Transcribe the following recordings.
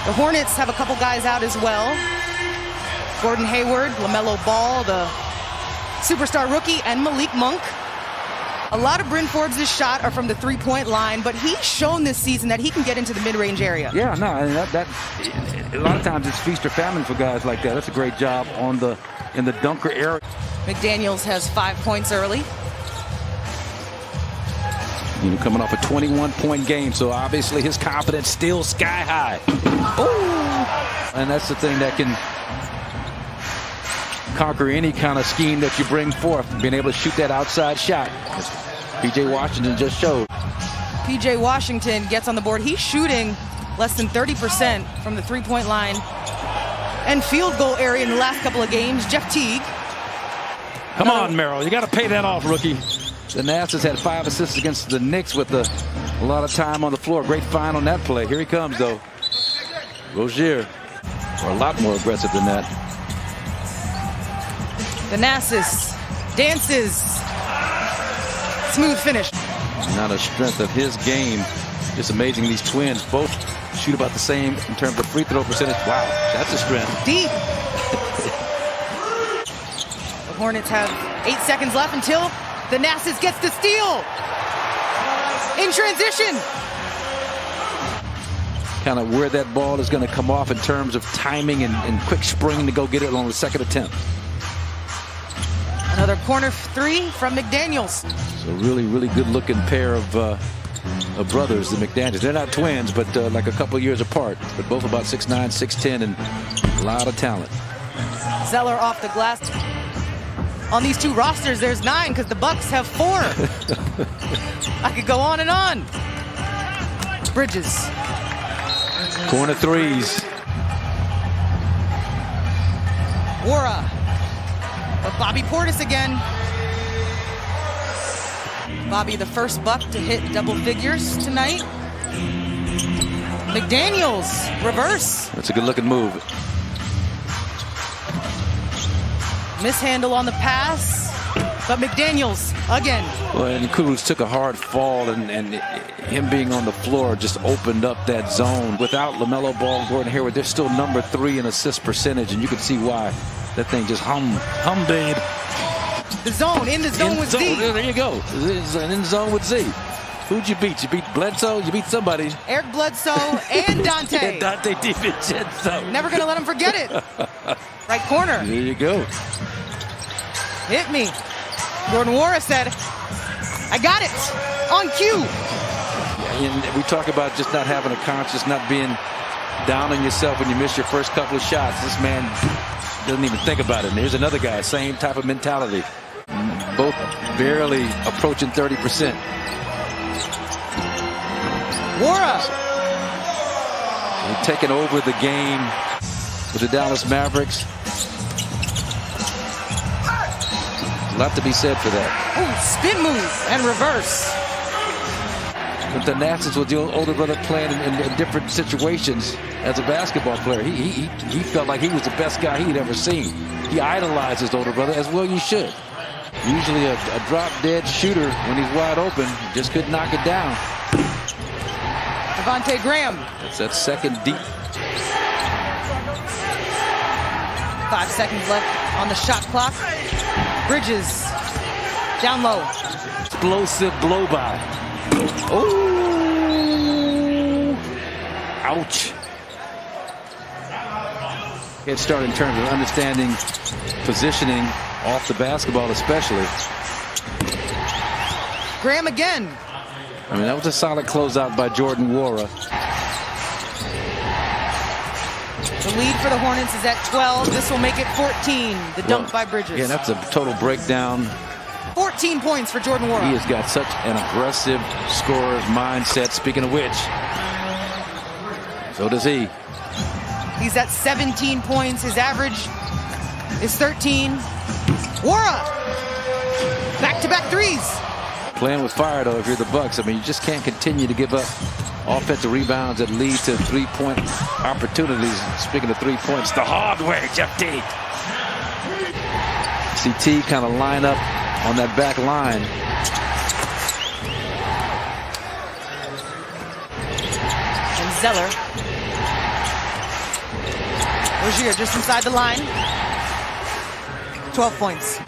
The Hornets have a couple guys out as well. Gordon Hayward, LaMelo Ball, the superstar rookie, and Malik Monk. A lot of Bryn Forbes' shot are from the three-point line, but he's shown this season that he can get into the mid-range area. Yeah, no, I mean, a lot of times it's feast or famine for guys like that. That's a great job in the dunker area. McDaniels has 5 points early. You know, coming off a 21-point game, so obviously his confidence still sky high. Ooh. And that's the thing that can conquer any kind of scheme that you bring forth, being able to shoot that outside shot. As P.J. Washington just showed. P.J. Washington gets on the board. He's shooting less than 30% from the three-point line and field goal area in the last couple of games. Jeff Teague. Come on, Merrill. You got to pay that off, rookie. The Nats has had 5 assists against the Knicks with a lot of time on the floor. Great find on that play. Here he comes, though. Rozier, or a lot more aggressive than that. Thanasis dances. Smooth finish. Now the strength of his game. Just amazing. These twins both shoot about the same in terms of free throw percentage. Wow, that's a strength. Deep. The Hornets have 8 seconds left until Thanasis gets the steal. In transition. Kind of where that ball is going to come off in terms of timing and quick spring to go get it on the second attempt. Another corner three from McDaniels. So really, really good looking pair of brothers, the McDaniels. They're not twins, but like a couple years apart, but both about 6'9", 6'10", and a lot of talent. Zeller off the glass. On these two rosters, there's 9 because the Bucks have 4. I could go on and on. Bridges. Corner threes. Wara. But Bobby Portis again. Bobby, the first Buck to hit double figures tonight. McDaniels, reverse. That's a good looking move. Mishandle on the pass, but McDaniels again. Well, and Kuz took a hard fall, and him being on the floor just opened up that zone. Without LaMelo Ball and Gordon Hayward, they're still number 3 in assist percentage, and you can see why. That thing just hum, babe. The zone, in the zone with Z. There you go. It's in the zone with Z. Who'd you beat? You beat Bledsoe? You beat somebody. Eric Bledsoe and Dante. And Dante DiVincenzo. Never going to let him forget it. Right corner. There you go. Hit me. Jordan Wara said, I got it. On cue. And we talk about just not having a conscience, not being down on yourself when you miss your first couple of shots. This man doesn't even think about it. And here's another guy, same type of mentality. Both barely approaching 30%. Wara. They're taking over the game with the Dallas Mavericks. A lot to be said for that. Oh, spin move and reverse. But the Nats with the older brother playing in different situations as a basketball player. He felt like he was the best guy he'd ever seen. He idolized his older brother, as well you should. Usually a drop-dead shooter when he's wide open. Just couldn't knock it down. Devontae Graham. That's that second deep. 5 seconds left on the shot clock. Bridges. Down low. Explosive blow by. Oh! Ouch. Head start in terms of understanding positioning off the basketball, especially. Graham again. I mean, that was a solid closeout by Jordan Wara. The lead for the Hornets is at 12. This will make it 14. The dunk by Bridges. Yeah, that's a total breakdown. 14 points for Jordan Wara. He has got such an aggressive scorer's mindset. Speaking of which, so does he. He's at 17 points. His average is 13. Wara. Back-to-back threes. Playing with fire, though, if you're the Bucks. I mean, you just can't continue to give up offensive rebounds that lead to three-point opportunities. Speaking of 3 points, the hard way, Jeff Teague. CT kind of line up on that back line. And Zeller. Rozier just inside the line. 12 points.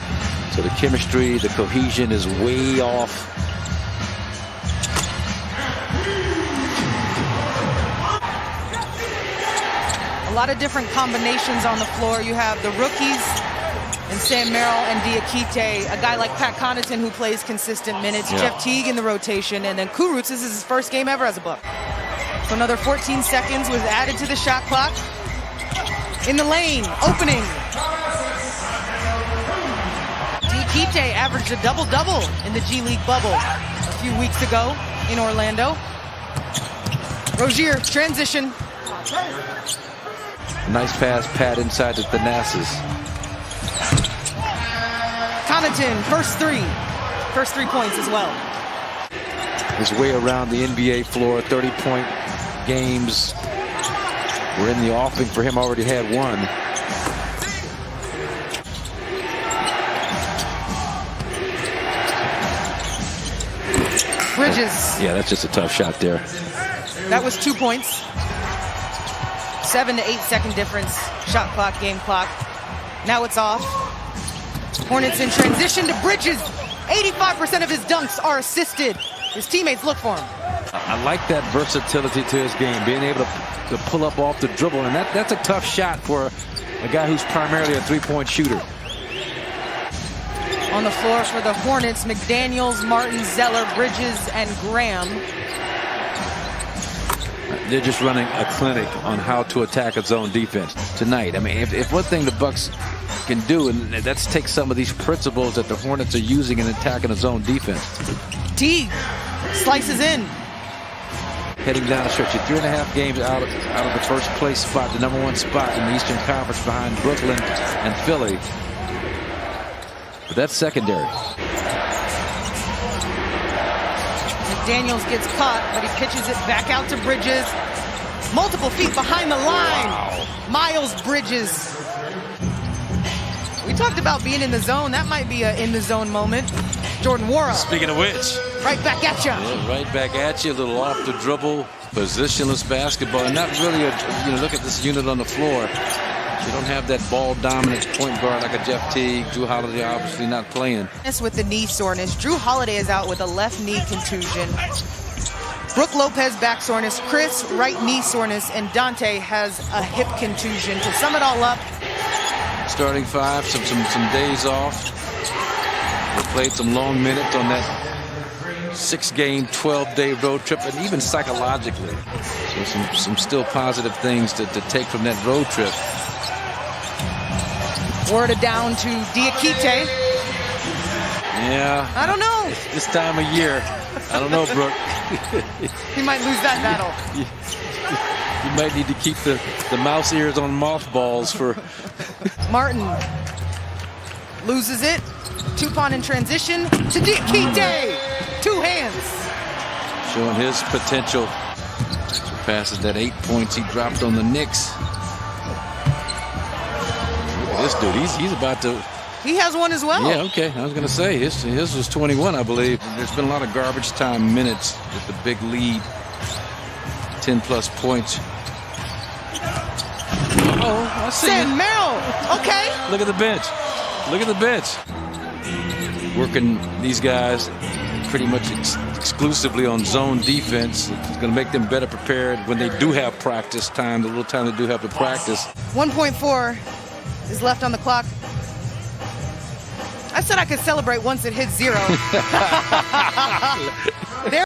So the chemistry, the cohesion is way off. A lot of different combinations on the floor. You have the rookies and Sam Merrill and Diakite, a guy like Pat Connaughton who plays consistent minutes, Jeff Teague in the rotation, and then Kurucs, this is his first game ever as a Buck. So another 14 seconds was added to the shot clock. In the lane, opening. Diakite averaged a double-double in the G League bubble a few weeks ago in Orlando. Rozier, transition. Nice pass, Pat, inside the Thanasis. Connaughton, first three points as well. His way around the NBA floor, 30-point games. We're in the offing for him, already had one. Bridges. Yeah, that's just a tough shot there. That was 2 points. 7 to 8 second difference. Shot clock, game clock. Now it's off. Hornets in transition to Bridges. 85% of his dunks are assisted. His teammates look for him. I like that versatility to his game, being able to pull up off the dribble, and that's a tough shot for a guy who's primarily a three-point shooter. On the floor for the Hornets, McDaniels, Martin, Zeller, Bridges, and Graham. They're just running a clinic on how to attack a zone defense tonight. I mean, if one thing the Bucks can do, and that's take some of these principles that the Hornets are using in attacking a zone defense. Teague slices in. Heading down the stretch, 3.5 games out of the first place spot, the #1 spot in the Eastern Conference behind Brooklyn and Philly. But that's secondary. McDaniels gets caught, but he pitches it back out to Bridges. Multiple feet behind the line. Wow. Miles Bridges. We talked about being in the zone. That might be a in the zone moment. Jordan Wara. Speaking of which. Right back at you. Yeah, right back at you. A little off the dribble, positionless basketball. And not really look at this unit on the floor. You don't have that ball-dominant point guard like a Jeff Teague. Drew Holiday obviously not playing. With the knee soreness. Drew Holiday is out with a left knee contusion. Brook Lopez back soreness. Chris right knee soreness. And Dante has a hip contusion. To sum it all up. Starting five, some days off. They played some long minutes on that 6-game, 12-day road trip, and even psychologically. So some still positive things to take from that road trip. Worded down to Diakite. Yeah. I don't know. This time of year. I don't know, Brooke. He might lose that battle. You might need to keep the mouse ears on mothballs for... Martin loses it. Tupon in transition to Diakite. 2 hands. Showing his potential. Surpasses that 8 points he dropped on the Knicks. Look at this dude. He's about to... He has one as well. Yeah, okay. I was going to say, his was 21, I believe. There's been a lot of garbage time minutes with the big lead. 10-plus points. Oh, I see Sam it. Merrill. Okay. Look at the bench. Look at the bench. Working these guys pretty much exclusively on zone defense. It's going to make them better prepared when they do have practice time, the little time they do have to practice. 1.4 is left on the clock. I said I could celebrate once it hit 0.